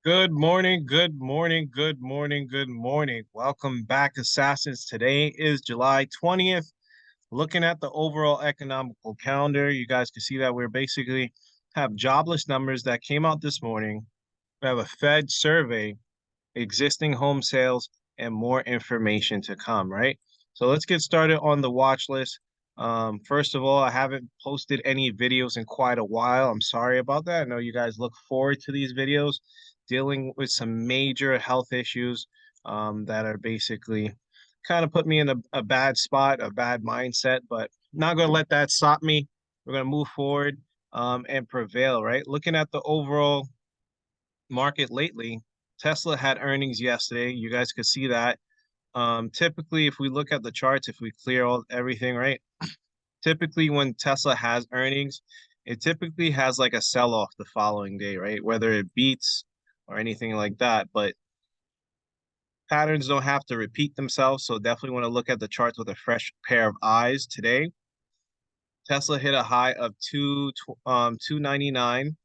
Good morning, good morning, good morning, good morning. Welcome back, Assassins. Today is July 20th. Looking at the overall economical calendar, you guys can see that we're basically have jobless numbers that came out this morning. We have a Fed survey, existing home sales, and more information to come, right? So let's get started on the watch list. First of all, I haven't posted any videos in quite a while. I'm sorry about that. I know you guys look forward to these videos dealing with some major health issues that are basically kind of put me in a bad spot, a bad mindset, but not going to let that stop me. We're going to move forward and prevail, right? Looking at the overall market lately, Tesla had earnings yesterday. You guys could see that. Typically, if we look at the charts, if we clear all everything, right? Typically, when Tesla has earnings, it typically has like a sell-off the following day, right? Whether it beats or anything like that. But patterns don't have to repeat themselves. So definitely want to look at the charts with a fresh pair of eyes today. Tesla hit a high of 299,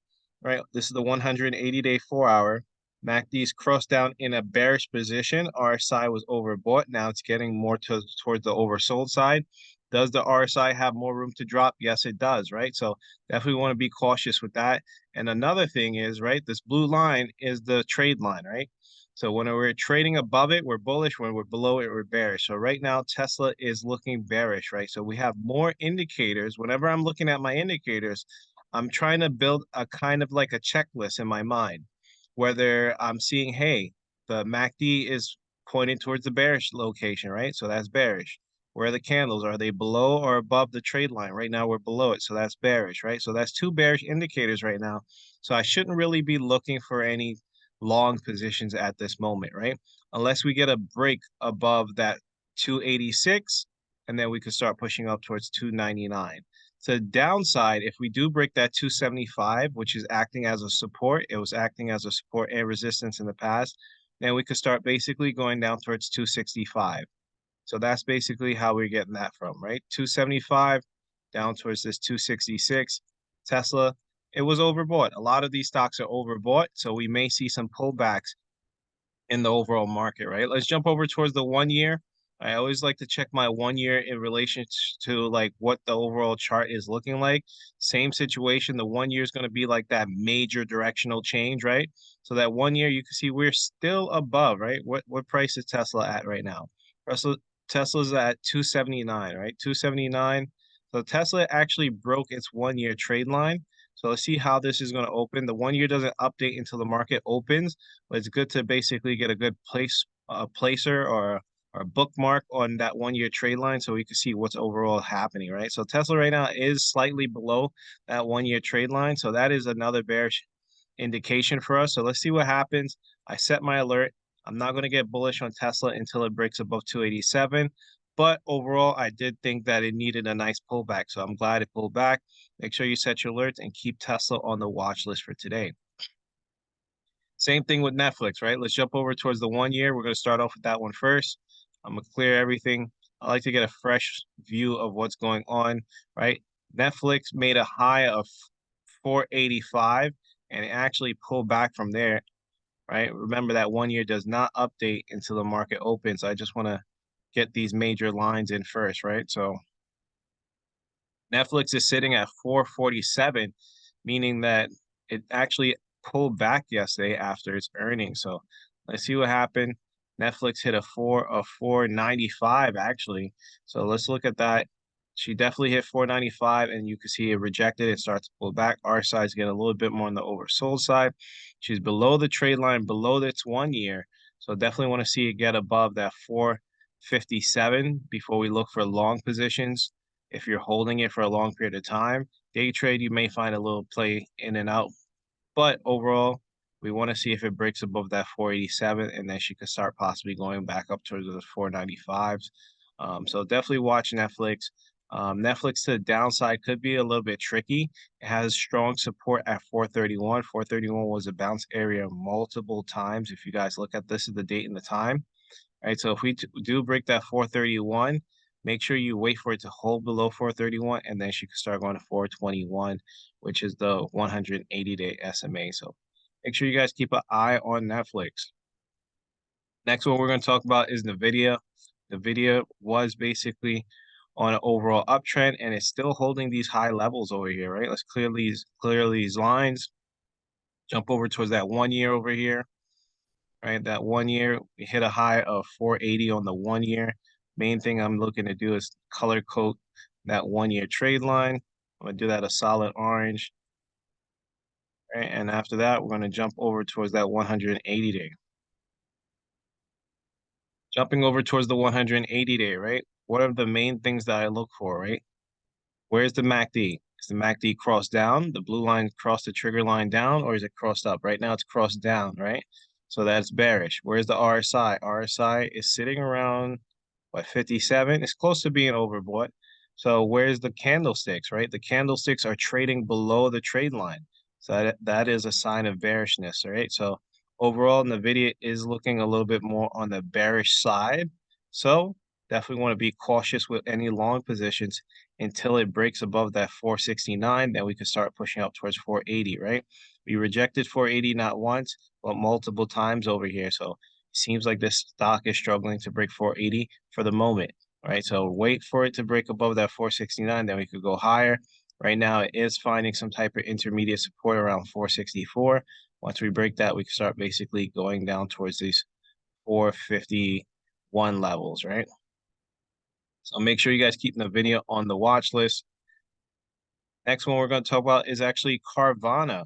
right? This is the 180-day 4 hour. MACD's crossed down in a bearish position. RSI was overbought. Now it's getting more towards the oversold side. Does the RSI have more room to drop? Yes, it does, right? So definitely want to be cautious with that. And another thing is, right, this blue line is the trade line, right? So when we're trading above it, we're bullish. When we're below it, we're bearish. So right now, Tesla is looking bearish, right? So we have more indicators. Whenever I'm looking at my indicators, I'm trying to build a kind of like a checklist in my mind, whether I'm seeing, hey, the MACD is pointing towards the bearish location, right? So that's bearish. Where are the candles? Are they below or above the trade line? Right now, we're below it. So that's bearish, right? So that's two bearish indicators right now. So I shouldn't really be looking for any long positions at this moment, right? Unless we get a break above that 286, and then we could start pushing up towards 299. To the downside, if we do break that 275, which is acting as a support, it was acting as a support and resistance in the past, then we could start basically going down towards 265. So that's basically how we're getting that from, right? 275 down towards this 266. Tesla, it was overbought. A lot of these stocks are overbought, so we may see some pullbacks in the overall market, right? Let's jump over towards the 1 year. I always like to check my 1 year in relation to like what the overall chart is looking like. Same situation. The 1 year is going to be like that major directional change, right? So that 1 year, you can see we're still above, right? What price is Tesla at right now? Tesla's at 279, right? 279. So Tesla actually broke its 1 year trade line. So let's see how this is going to open. The 1 year doesn't update until the market opens, but it's good to basically get a good placer or a bookmark on that 1 year trade line so we can see what's overall happening, right? So Tesla right now is slightly below that 1 year trade line. So that is another bearish indication for us. So let's see what happens. I set my alert. I'm not going to get bullish on Tesla until it breaks above 287. But overall, I did think that it needed a nice pullback. So I'm glad it pulled back. Make sure you set your alerts and keep Tesla on the watch list for today. Same thing with Netflix, right? Let's jump over towards the 1 year. We're going to start off with that one first. I'm going to clear everything. I like to get a fresh view of what's going on, right? Netflix made a high of 485 and it actually pulled back from there, right? Remember that 1 year does not update until the market opens. I just want to get these major lines in first, right? So Netflix is sitting at 447, meaning that it actually pulled back yesterday after its earnings. So let's see what happened. Netflix hit a 495 actually. So let's look at that. She definitely hit 495 and you can see it rejected. It starts to pull back. Our side's getting a little bit more on the oversold side. She's below the trade line, below its 1 year. So definitely want to see it get above that 457 before we look for long positions. If you're holding it for a long period of time, day trade, you may find a little play in and out. But overall, we want to see if it breaks above that 487, and then she could start possibly going back up towards the 495s. So definitely watch Netflix. Netflix to the downside could be a little bit tricky. It has strong support at 431. 431 was a bounce area multiple times. If you guys look at this, is the date and the time. Right, so if we do break that 431, make sure you wait for it to hold below 431, and then she can start going to 421, which is the 180-day SMA. So Make sure you guys keep an eye on Netflix. Next one we're going to talk about is NVIDIA. NVIDIA was basically on an overall uptrend and it's still holding these high levels over here, right? Let's clear these lines. Jump over towards that 1 year over here, right? That 1 year, we hit a high of 480 on the 1 year. Main thing I'm looking to do is color code that 1 year trade line. I'm gonna do that a solid orange, right? And after that, we're gonna jump over towards that 180 day. Jumping over towards the 180 day, right? What are the main things that I look for, right? Where's the MACD? Is the MACD crossed down? The blue line crossed the trigger line down, or is it crossed up? Right now it's crossed down, right? So that's bearish. Where's the RSI? RSI is sitting around, what, 57? It's close to being overbought. So where's the candlesticks, right? The candlesticks are trading below the trade line. So that is a sign of bearishness, right? So overall, NVIDIA is looking a little bit more on the bearish side. So definitely want to be cautious with any long positions until it breaks above that 469. Then we can start pushing up towards 480, right? We rejected 480 not once, but multiple times over here. So it seems like this stock is struggling to break 480 for the moment, right? So wait for it to break above that 469, then we could go higher. Right now, it is finding some type of intermediate support around 464. Once we break that, we can start basically going down towards these 451 levels, right? So make sure you guys keep the video on the watch list. Next one we're going to talk about is actually Carvana.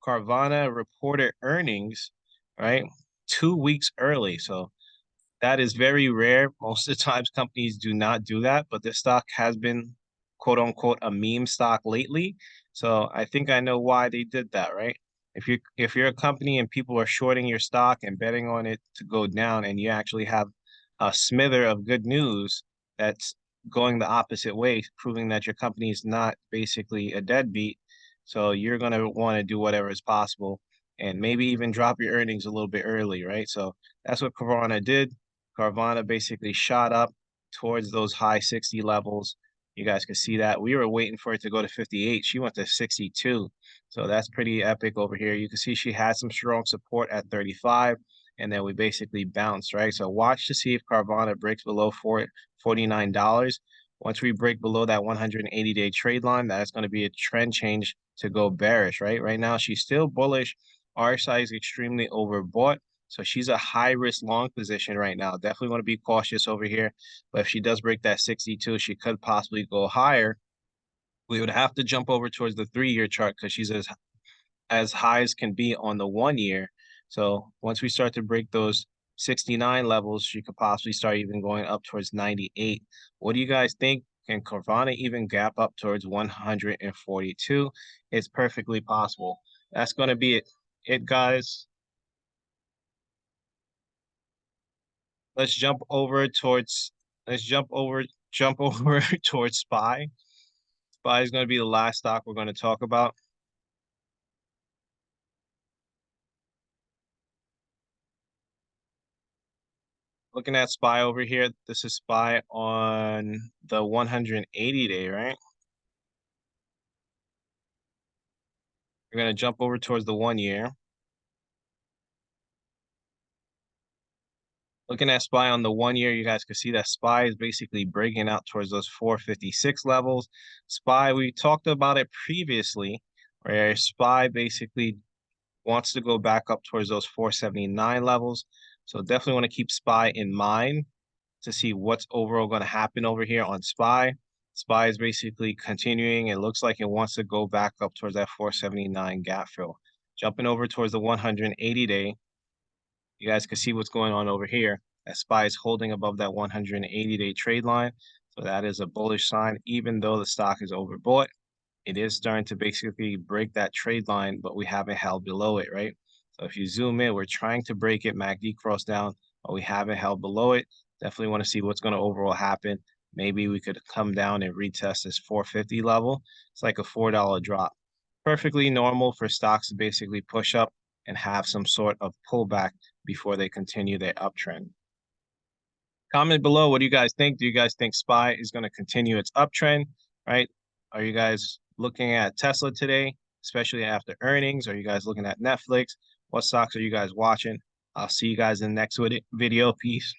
Carvana reported earnings, right, 2 weeks early. So that is very rare. Most of the times companies do not do that, but this stock has been quote unquote a meme stock lately. So I think I know why they did that, right? If you're a company and people are shorting your stock and betting on it to go down and you actually have a smither of good news that's going the opposite way, proving that your company is not basically a deadbeat. So you're going to want to do whatever is possible and maybe even drop your earnings a little bit early, right? So that's what Carvana did. Carvana basically shot up towards those high 60 levels. You guys can see that. We were waiting for it to go to 58. She went to 62. So that's pretty epic over here. You can see she had some strong support at 35, and then we basically bounced, right? So watch to see if Carvana breaks below $49. Once we break below that 180-day trade line, that's going to be a trend change to go bearish, right? Right now, she's still bullish. RSI is extremely overbought. So she's a high risk long position right now. Definitely want to be cautious over here. But if she does break that 62, she could possibly go higher. We would have to jump over towards the 3 year chart because she's as high as can be on the 1 year. So once we start to break those 69 levels, she could possibly start even going up towards 98. What do you guys think? Can Carvana even gap up towards 142? It's perfectly possible. That's going to be it, guys. Let's jump over towards let's jump over towards SPY. SPY is going to be the last stock we're going to talk about. Looking at SPY over here, this is SPY on the 180 day, right? We're going to jump over towards the 1 year. Looking at SPY on the 1 year, you guys can see that SPY is basically breaking out towards those 456 levels. SPY, we talked about it previously, where SPY basically wants to go back up towards those 479 levels. So definitely want to keep SPY in mind to see what's overall going to happen over here on SPY. SPY is basically continuing. It looks like it wants to go back up towards that 479 gap fill. Jumping over towards the 180 day, you guys can see what's going on over here. That SPY is holding above that 180-day trade line. So that is a bullish sign, even though the stock is overbought. It is starting to basically break that trade line, but we haven't held below it, right? So if you zoom in, we're trying to break it, MACD cross down, but we haven't held below it. Definitely want to see what's going to overall happen. Maybe we could come down and retest this 450 level. It's like a $4 drop. Perfectly normal for stocks to basically push up and have some sort of pullback before they continue their uptrend. Comment below, what do you guys think? Do you guys think SPY is going to continue its uptrend, right? Are you guys looking at Tesla today? especially after earnings? Are you guys looking at Netflix? What stocks are you guys watching? I'll see you guys in the next video. Peace.